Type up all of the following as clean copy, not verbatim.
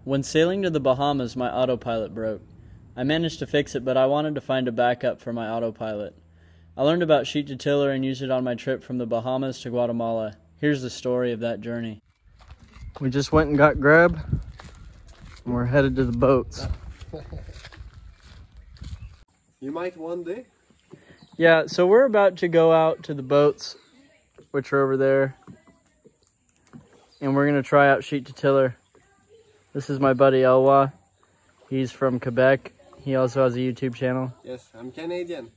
When sailing to the Bahamas, my autopilot broke. I managed to fix it, but I wanted to find a backup for my autopilot. I learned about sheet to tiller and used it on my trip from the Bahamas to Guatemala. Here's the story of that journey. We just went and got grub, and we're headed to the boats. You might one day. Yeah, so we're about to go out to the boats, which are over there, and we're going to try out sheet to tiller. This is my buddy Elwha. He's from Quebec. He also has a YouTube channel. Yes, I'm Canadian.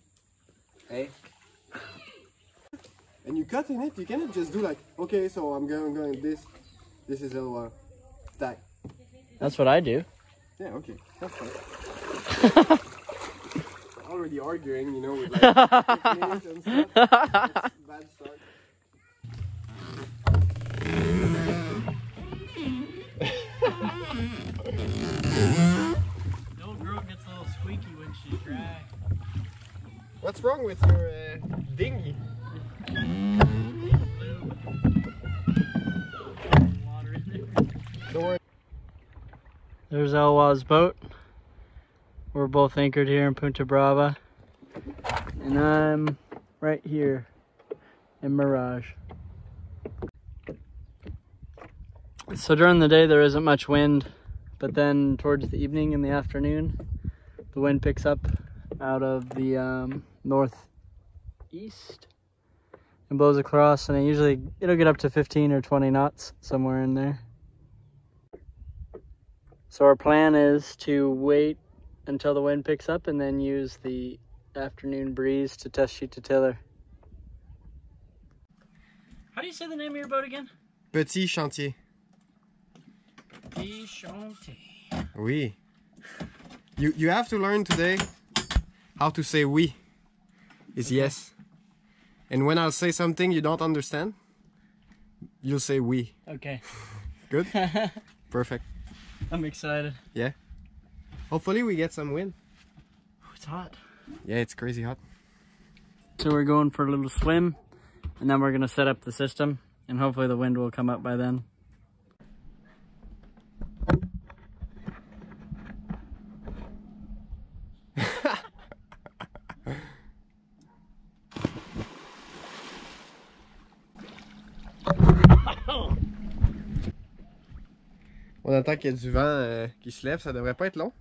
Hey. And you cut in it, you cannot just do like, okay, so I'm going this. This is Elwha. Die. That's what I do. Yeah, okay. That's fine. Already arguing, you know, with like techniques and stuff. It's bad start. The old girl gets a little squeaky when she drags. What's wrong with your dinghy? Water in there. Don't worry. There's Elwha's boat. We're both anchored here in Punta Brava. And I'm right here in Mirage. So during the day there isn't much wind, but then towards the evening and the afternoon, the wind picks up out of the northeast and blows across, and it'll get up to 15 or 20 knots, somewhere in there. So our plan is to wait until the wind picks up and then use the afternoon breeze to test sheet to tiller. How do you say the name of your boat again? Bertie Shanti. Bertie Shanti. Oui. You have to learn today how to say oui is yes. And when I'll say something you don't understand, you'll say oui. Okay. Good? Perfect. I'm excited. Yeah. Hopefully we get some wind. Oh, it's hot. Yeah, it's crazy hot. So we're going for a little swim, and then we're going to set up the system, and hopefully the wind will come up by then. On attend qu'il y ait du vent qui se lève, ça devrait pas être long.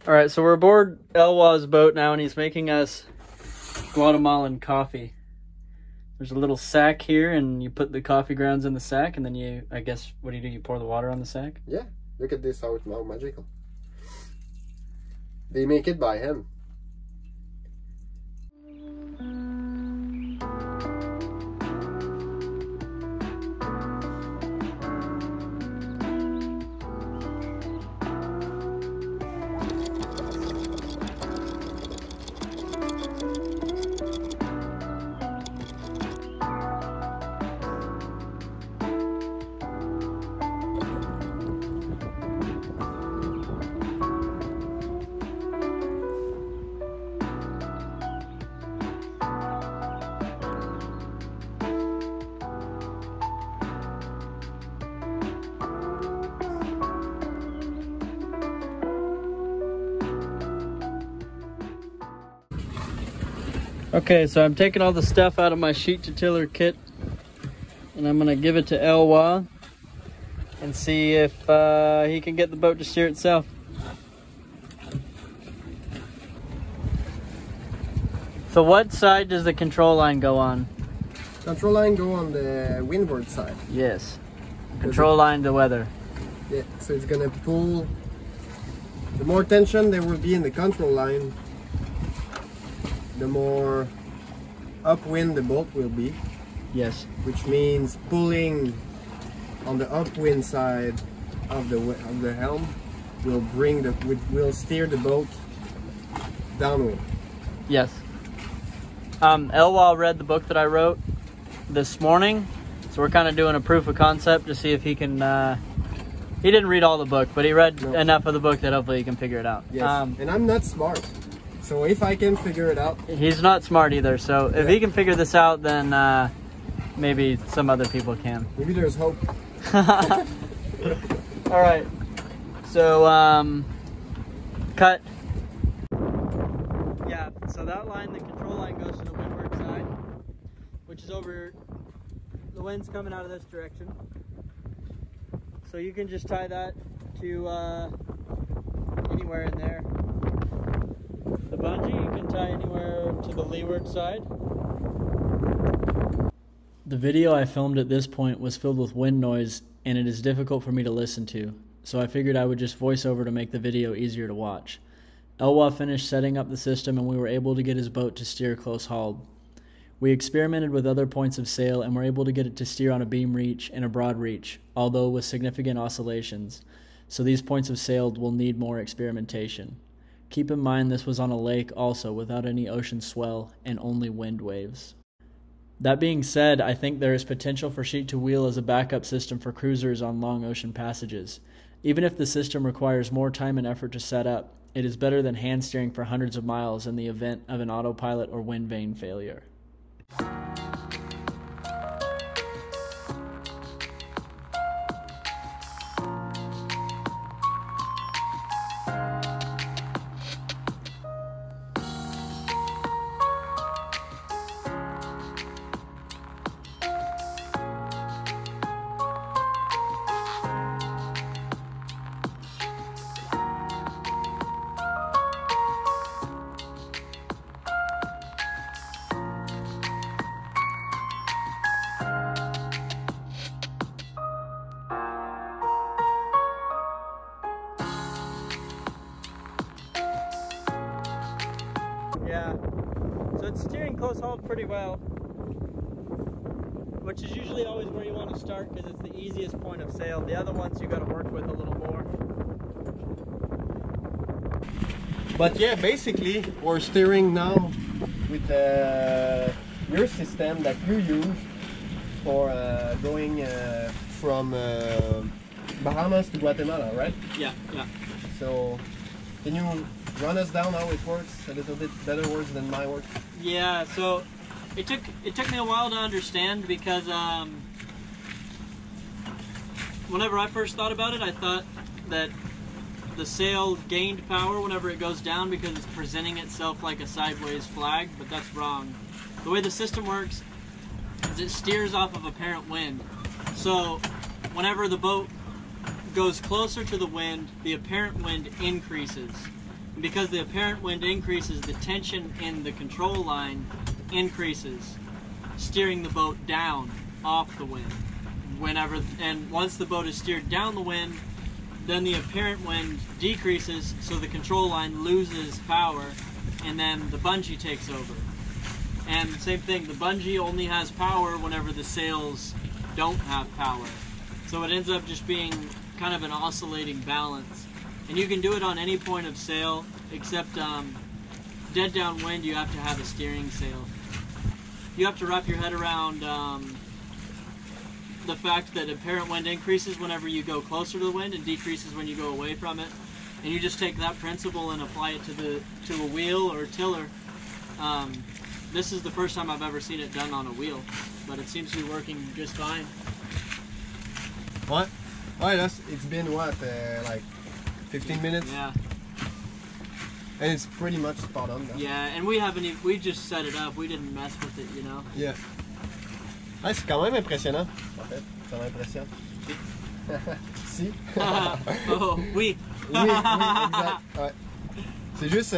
Alright, so we're aboard Elwha's boat now, and he's making us Guatemalan coffee. There's a little sack here, and you put the coffee grounds in the sack, and then you, I guess, what do? You pour the water on the sack? Yeah, look at this, how it's now magical. They make it by hand. Okay, so I'm taking all the stuff out of my sheet to tiller kit, and I'm gonna give it to Elwha and see if he can get the boat to steer itself. So what side does the control line go on? Control line go on the windward side. Yes. Control line to weather. Yeah, so it's gonna pull. The more tension there will be in the control line, the more upwind the boat will be. Yes. Which means pulling on the upwind side of the helm will steer the boat downwind. Yes. Elwha read the book that I wrote this morning, so we're kind of doing a proof of concept to see if he can. He didn't read all the book, but he read enough of the book that hopefully he can figure it out. Yes. And I'm not smart. So if I can figure it out... He's not smart either, so if he can figure this out, then maybe some other people can. Maybe there's hope. All right. So cut. Yeah. So that line, the control line, goes to the windward side, which is over. The wind's coming out of this direction. So you can just tie that to anywhere in there. The bungee you can tie anywhere to the leeward side. The video I filmed at this point was filled with wind noise, and it is difficult for me to listen to, so I figured I would just voice over to make the video easier to watch. Elwha finished setting up the system and we were able to get his boat to steer close hauled. We experimented with other points of sail and were able to get it to steer on a beam reach and a broad reach, although with significant oscillations, so these points of sail will need more experimentation. Keep in mind this was on a lake also, without any ocean swell and only wind waves. That being said, I think there is potential for sheet to wheel as a backup system for cruisers on long ocean passages. Even if the system requires more time and effort to set up, it is better than hand steering for hundreds of miles in the event of an autopilot or wind vane failure. Yeah, so it's steering close hauled pretty well, which is usually always where you want to start because it's the easiest point of sail. The other ones you got to work with a little more. But yeah, basically we're steering now with your system that you use for going from Bahamas to Guatemala, right? Yeah, yeah. So can you run us down how it works? A little bit better words than my words. Yeah, so it took me a while to understand because whenever I first thought about it, I thought that the sail gained power whenever it goes down because it's presenting itself like a sideways flag, but that's wrong. The way the system works is it steers off of apparent wind. So whenever the boat goes closer to the wind, the apparent wind increases. And because the apparent wind increases, the tension in the control line increases, steering the boat down off the wind. And once the boat is steered down the wind, then the apparent wind decreases, so the control line loses power, and then the bungee takes over. And same thing, the bungee only has power whenever the sails don't have power. So it ends up just being kind of an oscillating balance. And you can do it on any point of sail, except dead downwind you have to have a steering sail. You have to wrap your head around the fact that apparent wind increases whenever you go closer to the wind and decreases when you go away from it. And you just take that principle and apply it to a wheel or a tiller. This is the first time I've ever seen it done on a wheel, but it seems to be working just fine. What? Oh, it's been what, like 15 minutes? Yeah. And it's pretty much spot on now. Yeah, and we just set it up. We didn't mess with it, you know. Yeah. Ah, c'est quand même impressionnant. En fait, ça m'impressionne. Si. Oh, oui. Oui, exact. Ouais. C'est juste...